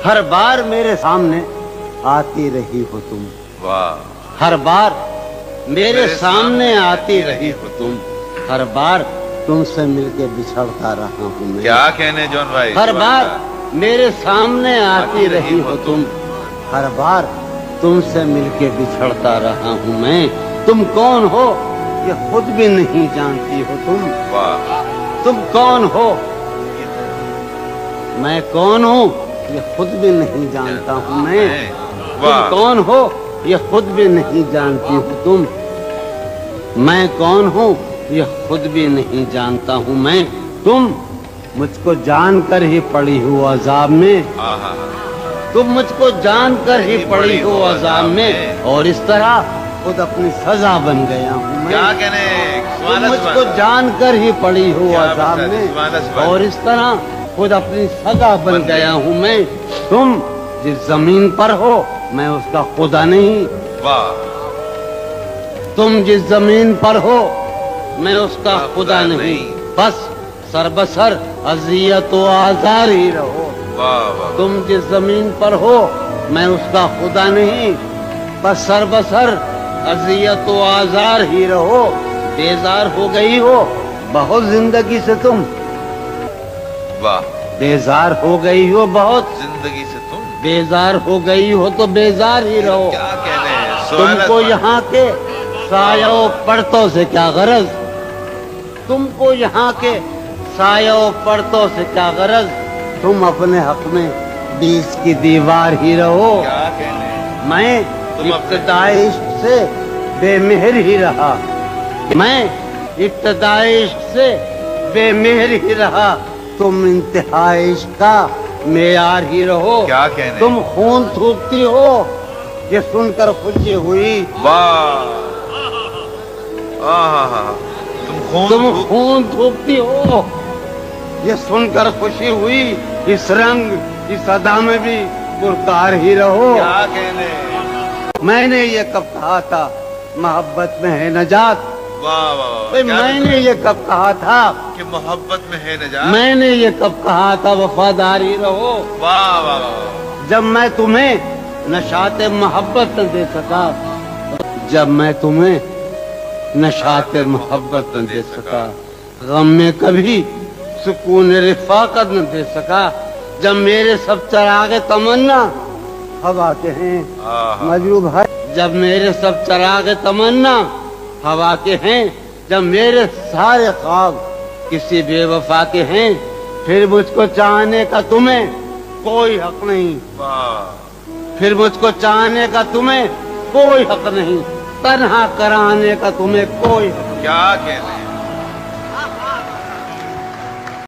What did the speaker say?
हर बार मेरे सामने आती रही हो तुम। वाह। हर बार मेरे सामने आती रही हो तुम। हर बार तुमसे मिलके बिछड़ता रहा हूँ मैं। क्या कहने जॉन भाई। हर बार मेरे सामने आती रही हो तुम। हर बार तुमसे मिलके बिछड़ता रहा हूँ मैं। तुम कौन हो ये खुद भी नहीं जानती हो तुम। वाह। तुम कौन हो मैं कौन हूँ ये खुद भी नहीं जानता हूँ मैं। तुम कौन हो ये खुद भी नहीं जानती हो तुम। मैं कौन हूँ ये खुद भी नहीं जानता हूँ मैं। तुम मुझको जानकर ही पड़ी हो अजाब में। तुम मुझको जानकर ही पड़ी हो अजाब में। और इस तरह खुद अपनी सजा बन गया हूँ मैं। क्या कहने। तुम मुझको जानकर ही पड़ी हो अजाब में। और इस तरह खुद अपनी सजा बन गया हूँ मैं। तुम जिस जमीन पर हो मैं उसका खुदा नहीं। वाह। तुम जिस जमीन पर हो मैं उसका खुदा नहीं। बस सरबसर अजियत व आजार ही रहो। वाह। तुम जिस जमीन पर हो मैं उसका खुदा नहीं। बस सरबसर अजियत व आजार ही रहो। बेजार हो गई हो बहुत जिंदगी से तुम। वाह। बेजार हो गई हो बहुत जिंदगी से तुम। बेजार हो गई हो तो बेजार ही रहो। क्या कहने। तुमको यहाँ के सायों पर्तों से क्या गरज। तुमको यहाँ के सायों पर्तों से क्या गरज। तुम अपने हक में बीच की दीवार ही रहो। क्या कहने। मैं इब्तिदाई इश्क से बेमेहर ही रहा। मैं इब्तिदाई इश्क से बेमेहर ही रहा। तुम इंतहाई इश्क का मेयार ही रहो। क्या कहने। तुम खून थूकती हो ये सुनकर खुशी हुई। वाह। तुम खून थूकती हो ये सुनकर खुशी हुई। इस रंग इस अदा में भी पुरकार ही रहो। क्या कहने। मैंने ये कब कहा था मोहब्बत में है नजात। वाह वाह। मैंने ये कब कहा था कि मोहब्बत में है नजात। मैंने ये कब कहा था वफादारी रहो। वाह वाह। जब मैं तुम्हें नशाते मोहब्बत न दे सका। जब मैं तुम्हें नशाते मोहब्बत न दे सका। गम में कभी सुकून रिफाकत न दे सका। जब मेरे सब चरागे तमन्ना हवा के हैं मजरू भाई। जब मेरे सब चरागे तमन्ना हवा के हैं। जब मेरे सारे ख्वाब किसी बेवफा के हैं। फिर मुझको चाहने का तुम्हें कोई हक नहीं। फिर मुझको चाहने का तुम्हें कोई हक नहीं। तन्हा कराने का तुम्हें कोई हक। क्या कहने।